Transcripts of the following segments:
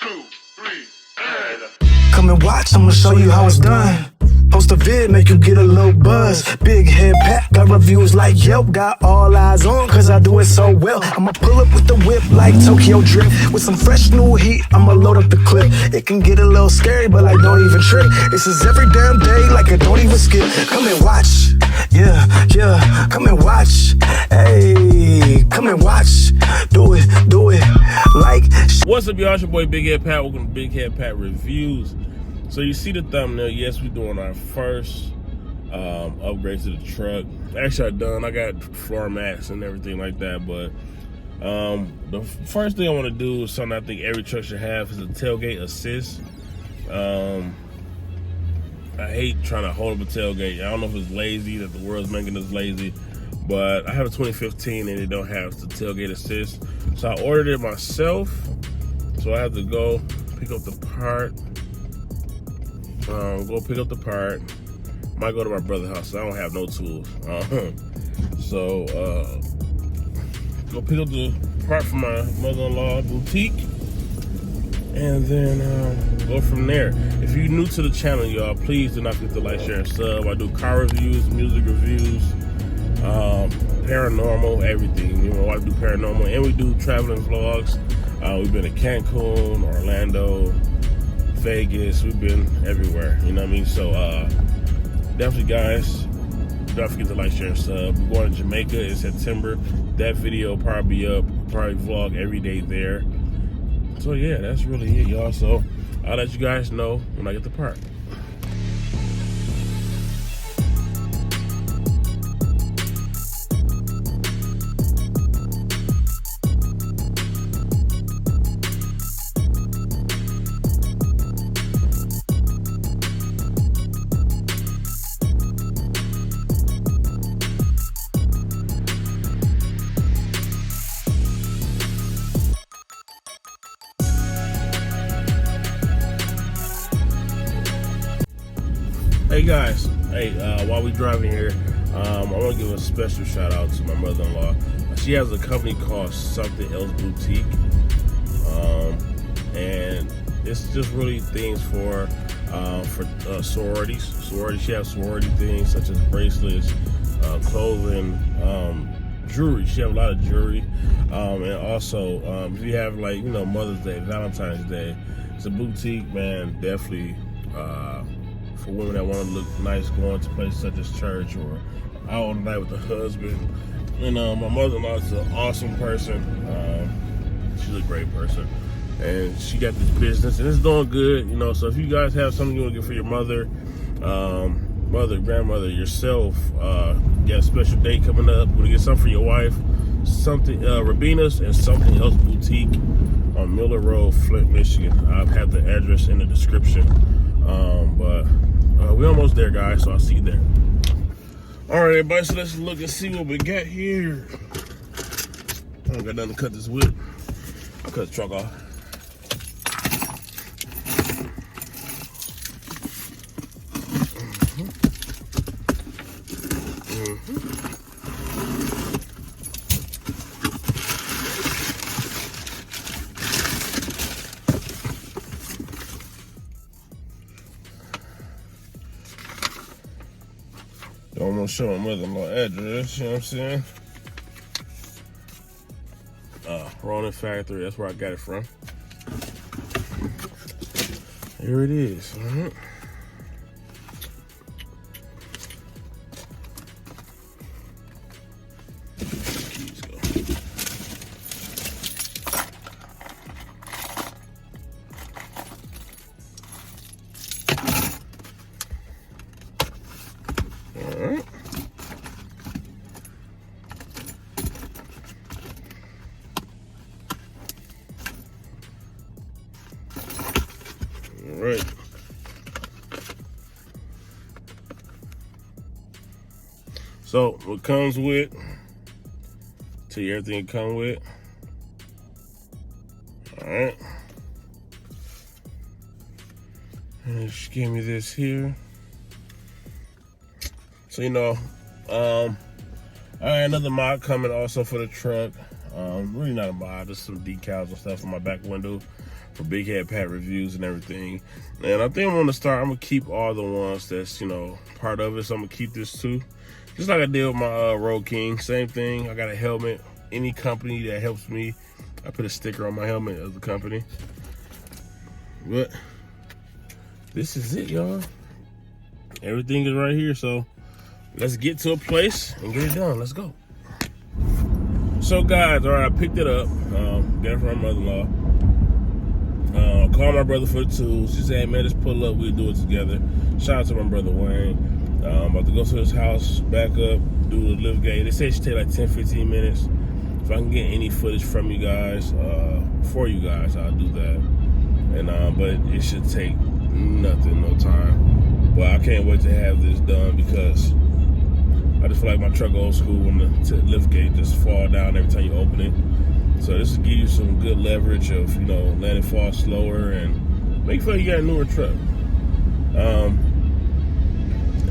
2, 3, and... Come and watch, I'ma show you how it's done. Post a vid, make you get a little buzz. Big head pat, got reviews like Yelp. Got all eyes on, cause I do it so well. I'ma pull up with the whip like Tokyo Drift. With some fresh new heat, I'ma load up the clip. It can get a little scary, but like don't even trip. This is every damn day, like I don't even skip. Come and watch, yeah, come and watch. Hey, come and watch. Do it, like. What's up, y'all? It's your boy BigHeadPat. Welcome to BigHeadPat Reviews. So you see the thumbnail, yes, we're doing our first upgrade to the truck. Actually, I got floor mats and everything like that, but the first thing I want to do is something I think every truck should have is a tailgate assist. I hate trying to hold up a tailgate. I don't know if it's lazy, that the world's making us lazy, but I have a 2015 and it don't have the tailgate assist. So I ordered it myself, so I have to go pick up the part. Go pick up the part. Might go to my brother's house. I don't have no tools. So go pick up the part from my mother-in-law boutique, and then go from there. If you're new to the channel, y'all, please do not forget to like, share, and sub. I do car reviews, music reviews, paranormal, everything. You know, I do paranormal, and we do traveling vlogs. We've been to Cancun, Orlando, Vegas, we've been everywhere, you know what I mean? So definitely, guys, don't forget to like, share, and sub. We're going to Jamaica in September. That video will probably be up, probably vlog every day there. So yeah, that's really it, y'all. So I'll let you guys know when I get the part. Hey guys, while we driving here, I want to give a special shout out to my mother-in-law. She has a company called Something Else Boutique, and it's just really things for sororities. She has sorority things such as bracelets, clothing, jewelry. She has a lot of jewelry, and also if you have, like, you know, Mother's Day, Valentine's Day, it's a boutique, man. Definitely. For women that want to look nice going to places such as church or out on the night with the husband. And my mother-in-law is an awesome person. She's a great person. And she got this business and it's doing good, you know. So if you guys have something you want to get for your mother, grandmother, yourself, got a special day coming up, want to get something for your wife, something, Rabina's and Something Else Boutique on Miller Road, Flint, Michigan. I've had the address in the description. But we're almost there, guys, so I'll see you there. All right, everybody, so let's look and see what we got here. I don't got nothing to cut this with. I'll cut the truck off. I'm gonna show my mother-in-law address, you know what I'm saying? Ronin factory, that's where I got it from. Here it is. Keys go. Alright. Alright. So what comes with, tell you everything it comes with. Alright. And she gave me this here. So, you know, all right, another mod coming also for the truck. Really not a mod, just some decals and stuff on my back window for BigHeadPat reviews and everything. And I think I'm gonna keep all the ones that's, you know, part of it. So I'm gonna keep this too. Just like I did with my Road King, same thing. I got a helmet. Any company that helps me, I put a sticker on my helmet of the company. But this is it, y'all. Everything is right here, so let's get to a place and get it done. Let's go. So guys, all right, I picked it up. Got it from my mother-in-law. Called my brother for the tools. She said, man, let's pull up. We'll do it together. Shout out to my brother Wayne. I'm about to go to his house, back up, do the lift gate. They say it should take like 10-15 minutes. If I can get any footage from you guys, for you guys, I'll do that. And but it should take nothing, no time. But I can't wait to have this done because I just feel like my truck old school when the lift gate just fall down every time you open it. So this will give you some good leverage of, you know, letting it fall slower and make sure you got a newer truck.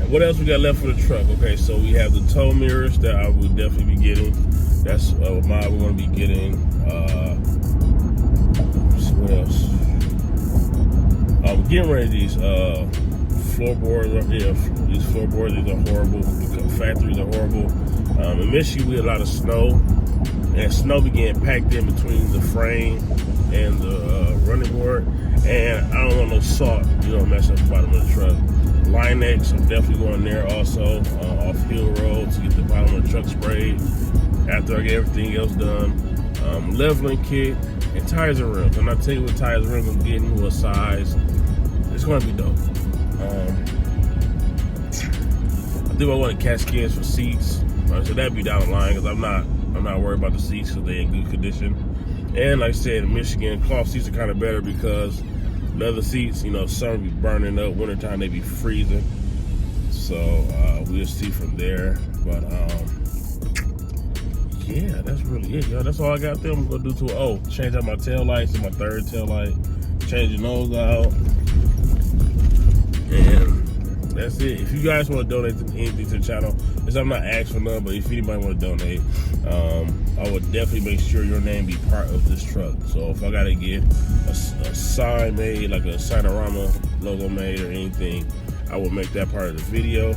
What else we got left for the truck? Okay, so we have the tow mirrors that I will definitely be getting. That's mine we're gonna be getting. What else? I'm getting rid of these floorboards. Yeah, these floorboards, these are horrible. The factories are horrible. In Michigan, we had a lot of snow, and snow began packed in between the frame and the running board. And I don't want no salt, you know, mess up the bottom of the truck. Linex, I'm definitely going there also, off Hill Road to get the bottom of the truck sprayed after I get everything else done. Leveling kit, and tires and rims. I'm not telling you what tires and rims I'm getting, what size. It's going to be dope. I think I wanted cascades for seats. So that'd be down the line because I'm not worried about the seats because they're in good condition. And like I said, in Michigan, cloth seats are kind of better because leather seats, you know, summer be burning up, wintertime they be freezing. So we'll see from there. But yeah, that's really it, yo. That's all I got there. I'm gonna do change out my tail lights and my third tail light, change the nose out, and that's it. If you guys want to donate anything to the channel, because I'm not asking for none, but if anybody want to donate, I would definitely make sure your name be part of this truck. So if I gotta get a sign made, like a Signorama logo made or anything, I will make that part of the video.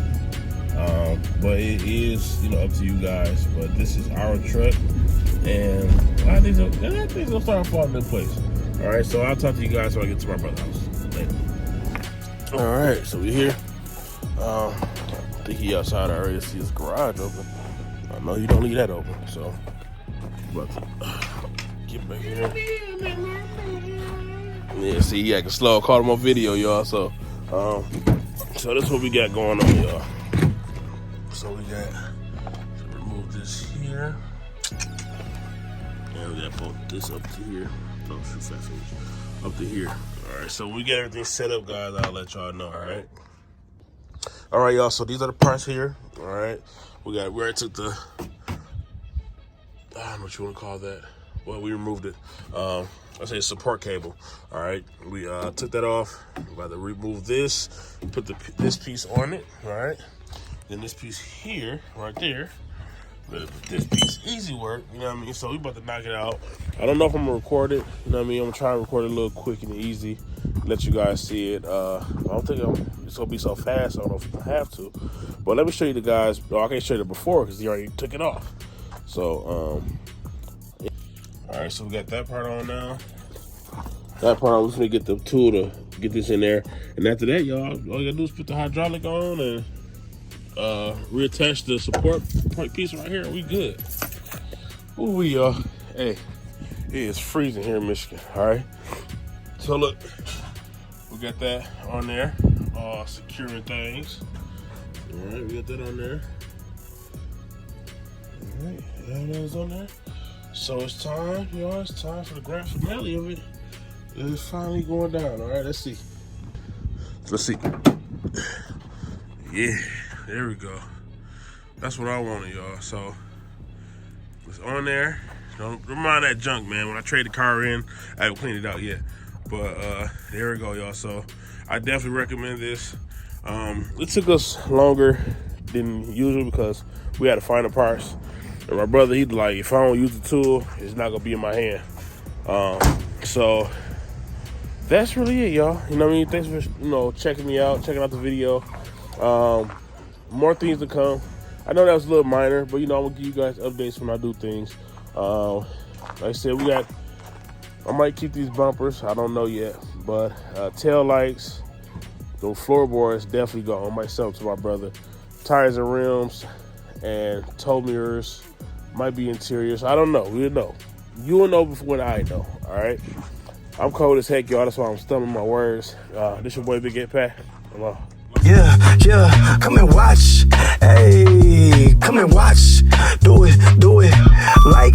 But it is, you know, up to you guys. But this is our truck, and I think things will start falling in place. All right, so I'll talk to you guys when I get to my brother's house later. All right, so we're here. I think he outside. I already see his garage open. I know he don't leave that open, so but get back here. Yeah, see, he acting slow. I caught him on video, y'all. So this is what we got going on, y'all. So we got to remove this here, and we got to put this up to here. Oh, shoot, fast up to here. All right, so we got everything set up, guys. I'll let y'all know. All right, y'all. So these are the parts here. All right, we already took the I don't know what you want to call that. Well, we removed it. I say support cable. All right, we took that off. We're about to remove this. Put this piece on it. All right. Then this piece here, right there. This piece, easy work, you know what I mean? So we about to knock it out. I don't know if I'm gonna record it, you know what I mean? I'm gonna try to record it a little quick and easy, let you guys see it. I don't think it's gonna be so fast. I don't know if I have to, but let me show you the guys. I can't show you the before because he already took it off. So, all right, so we got that part on now. That part, I'm just gonna get the tool to get this in there. And after that, y'all, all you gotta do is put the hydraulic on and reattach the support piece right here. We good. Ooh, we hey, it is freezing here in Michigan. All right, so look, we got that on there, securing things. All right, we got that on there. All right, that is on there. So it's time, y'all. It's time for the grand finale of it. It's finally going down. All right, let's see. Yeah. There we go. That's what I wanted, y'all. So it's on there. Don't mind that junk, man. When I trade the car in, I haven't cleaned it out yet. But there we go, y'all. So I definitely recommend this. It took us longer than usual because we had to find the parts. And my brother, he's like, if I don't use the tool, it's not gonna be in my hand. So that's really it, y'all. You know what I mean? Thanks for checking me out, checking out the video. More things to come. I know that was a little minor, but I'm gonna give you guys updates when I do things. Like I said, I might keep these bumpers. I don't know yet, but tail lights, those floorboards definitely go. I might sell them to my brother. Tires and rims and tow mirrors might be interiors. I don't know. We'll know. You will know before I know. All right. I'm cold as heck, y'all. That's why I'm stumbling my words. This your boy BigHeadPat. Hello. Yeah, come and watch. Hey, come and watch. Do it like.